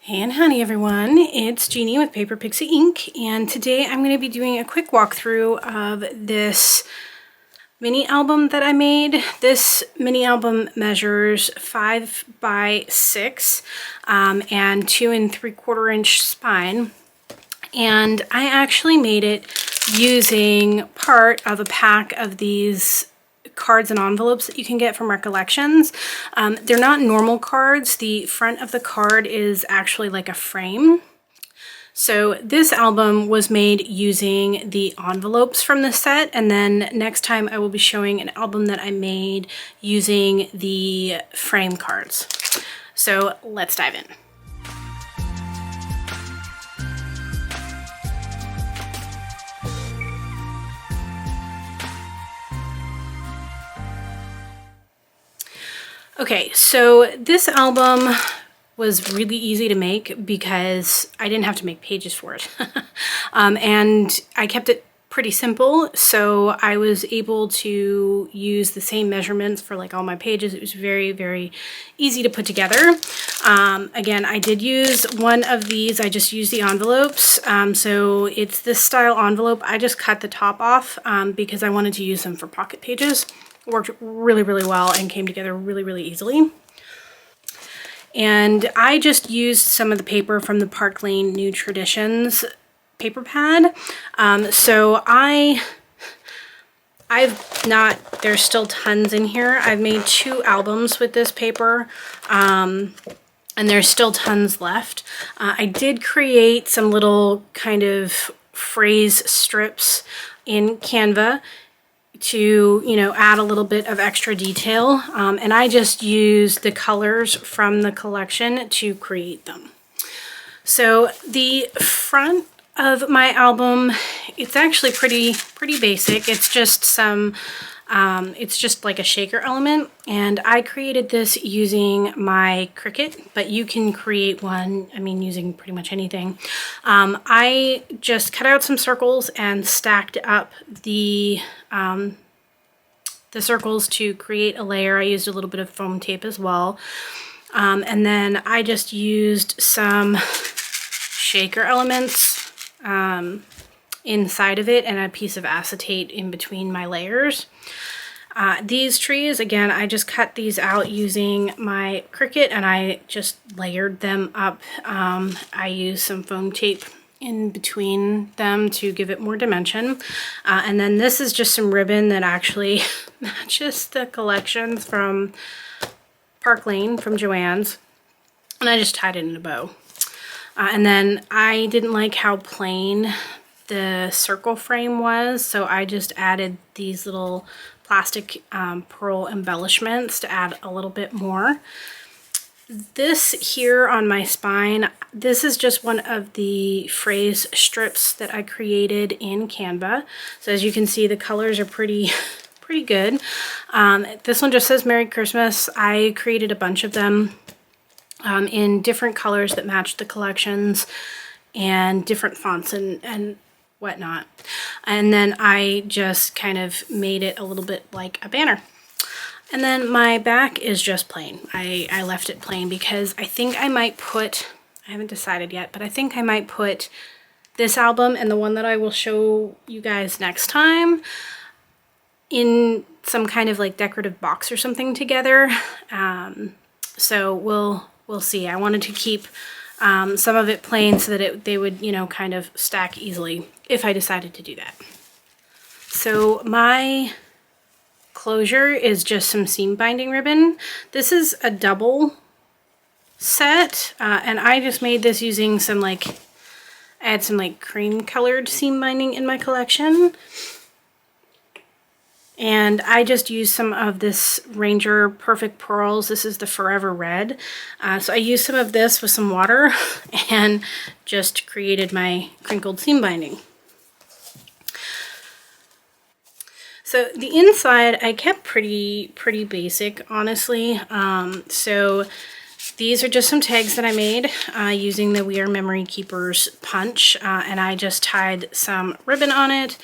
And howdy everyone, it's Jeannie with Paper Pixie Ink, and today I'm going to be doing a quick walkthrough of this mini album that I made. This mini album measures 5 by 6 and 2 3/4 inch spine, and I actually made it using part of a pack of these cards and envelopes that you can get from Recollections. They're not normal cards. The front of the card is actually like a frame. So this album was made using the envelopes from the set, and then next time I will be showing an album that I made using the frame cards. So let's dive in. Okay, so this album was really easy to make because I didn't have to make pages for it. And I kept it pretty simple, so I was able to use the same measurements for like all my pages. It was very, very easy to put together. Again, I did use one of these. I just used the envelopes. So it's this style envelope. I just cut the top off because I wanted to use them for pocket pages. Worked really, really well and came together really, really easily. And I just used some of the paper from the Park Lane New Traditions paper pad. So there's still tons in here. I've made 2 albums with this paper, and there's still tons left. I did create some little kind of phrase strips in Canva to, you know, add a little bit of extra detail, and I just used the colors from the collection to create them. So the front of my album, it's actually pretty basic. It's just some it's just like a shaker element, and I created this using my Cricut, but you can create one, I mean, using pretty much anything. I just cut out some circles and stacked up the circles to create a layer. I used a little bit of foam tape as well. And then I just used some shaker elements inside of it and a piece of acetate in between my layers. These trees, again, I just cut these out using my Cricut and I just layered them up. I used some foam tape in between them to give it more dimension. And then this is just some ribbon that actually matches the collections from Park Lane from Joann's. And I just tied it in a bow. And then I didn't like how plain the circle frame was, so I just added these little plastic pearl embellishments to add a little bit more. This here on my spine, this is just one of the phrase strips that I created in Canva. So as you can see, the colors are pretty good. This one just says Merry Christmas. I created a bunch of them in different colors that matched the collections and different fonts and whatnot. And then I just kind of made it a little bit like a banner. And then my back is just plain. I left it plain because I think I might put, I haven't decided yet, but I think I might put this album and the one that I will show you guys next time in some kind of like decorative box or something together. So we'll see. I wanted to keep some of it plain so that they would, you know, kind of stack easily if I decided to do that. So my closure is just some seam binding ribbon. This is a double set, and I just made this using some I had some like cream colored seam binding in my collection. And I just used some of this Ranger Perfect Pearls. This is the Forever Red. So I used some of this with some water and just created my crinkled seam binding. So the inside I kept pretty basic, honestly. So these are just some tags that I made using the We Are Memory Keepers punch, and I just tied some ribbon on it.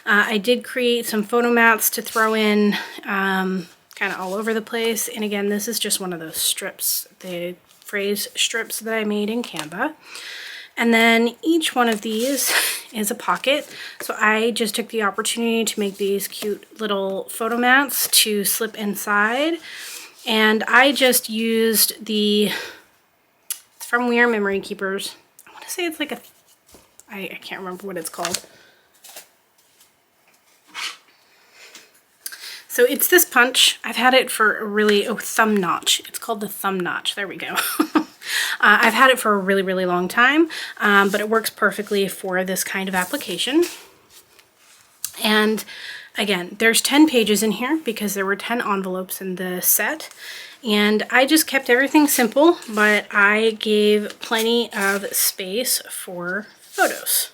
I did create some photo mats to throw in kind of all over the place, and again, this is just one of those strips phrase strips that I made in Canva. And then each one of these is a pocket. So I just took the opportunity to make these cute little photo mats to slip inside. And I just used it's from We Are Memory Keepers. I want to say it's like I can't remember what it's called. So it's this punch. I've had it for a really, thumb notch. It's called the thumb notch. There we go. I've had it for a really, really long time, but it works perfectly for this kind of application. And again, there's 10 pages in here because there were 10 envelopes in the set. And I just kept everything simple, but I gave plenty of space for photos.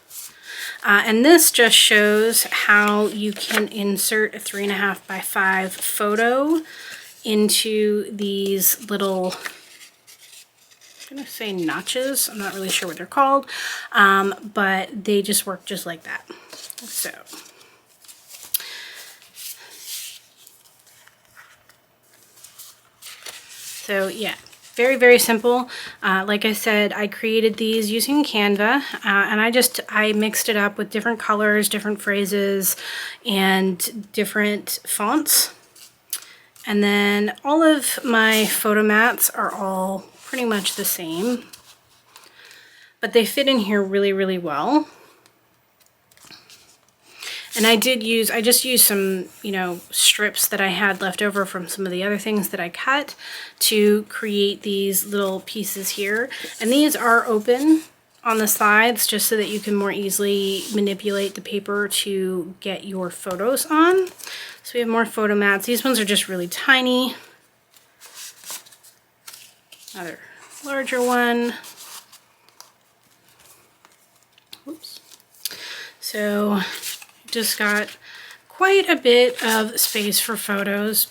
And this just shows how you can insert a 3.5 by 5 photo into these little, I'm gonna say notches. I'm not really sure what they're called, but they just work just like that. So yeah, very, very simple. Like I said, I created these using Canva, and I mixed it up with different colors, different phrases, and different fonts. And then all of my photo mats are all pretty much the same, but they fit in here really, really well. And I just used some, strips that I had left over from some of the other things that I cut to create these little pieces here. And these are open on the sides just so that you can more easily manipulate the paper to get your photos on. So we have more photo mats. These ones are just really tiny. Another larger one. Oops. So just got quite a bit of space for photos.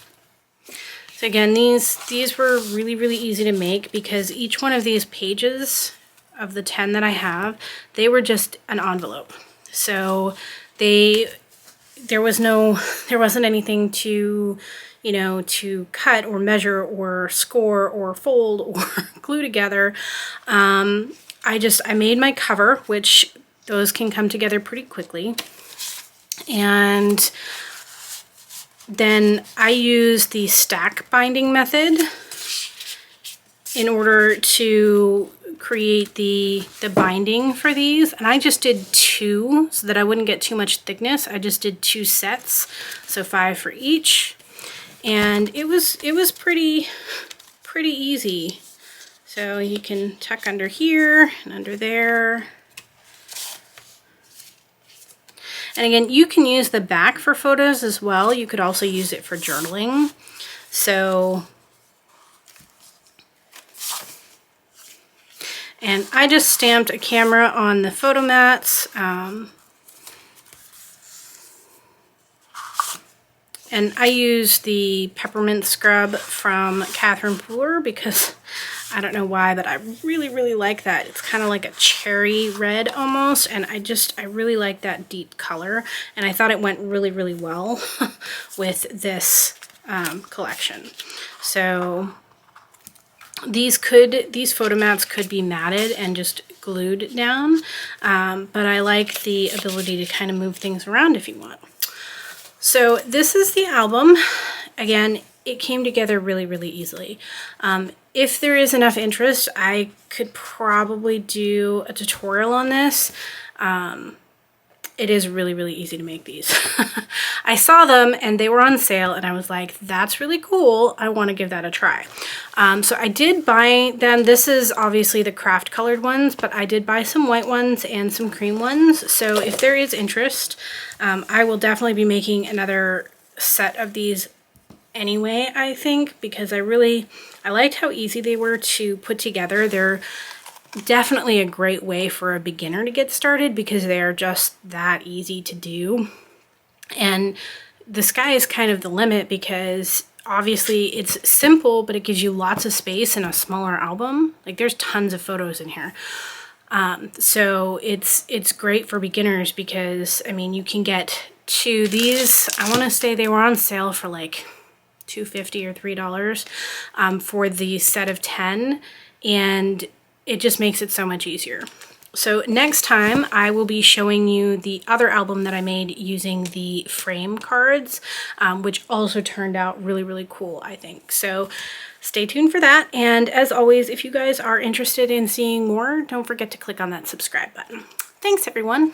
So again, these were really, really easy to make because each one of these pages of the 10 that I have, they were just an envelope. So there wasn't anything to, to cut or measure or score or fold or glue together. I made my cover, which those can come together pretty quickly. And then I use the stack binding method in order to create the binding for these. And I just did 2 so that I wouldn't get too much thickness. I just did 2 sets, so 5 for each. And it was pretty easy. So you can tuck under here and under there. And again, you can use the back for photos as well. You could also use it for journaling. So, and I just stamped a camera on the photo mats. And I used the peppermint scrub from Catherine Pooler because I don't know why, but I really, really like that. It's kind of like a cherry red almost, and I really like that deep color, and I thought it went really, really well with this collection. So these photo mats could be matted and just glued down, but I like the ability to kind of move things around if you want. So this is the album. Again, it came together really, really easily. If there is enough interest, I could probably do a tutorial on this. It is really, really easy to make these. I saw them and they were on sale and I was like, that's really cool. I want to give that a try. So I did buy them. This is obviously the craft colored ones, but I did buy some white ones and some cream ones. So if there is interest, I will definitely be making another set of these anyway, I think, because I liked how easy they were to put together. They're definitely a great way for a beginner to get started because they are just that easy to do. And the sky is kind of the limit because obviously it's simple, but it gives you lots of space in a smaller album. Like there's tons of photos in here. So it's great for beginners because, I mean, you can get to these, I want to say they were on sale for like $2.50 or $3 for the set of 10. and it just makes it so much easier. So next time I will be showing you the other album that I made using the frame cards, which also turned out really, really cool, I think. So stay tuned for that. And as always, if you guys are interested in seeing more, don't forget to click on that subscribe button. Thanks, everyone.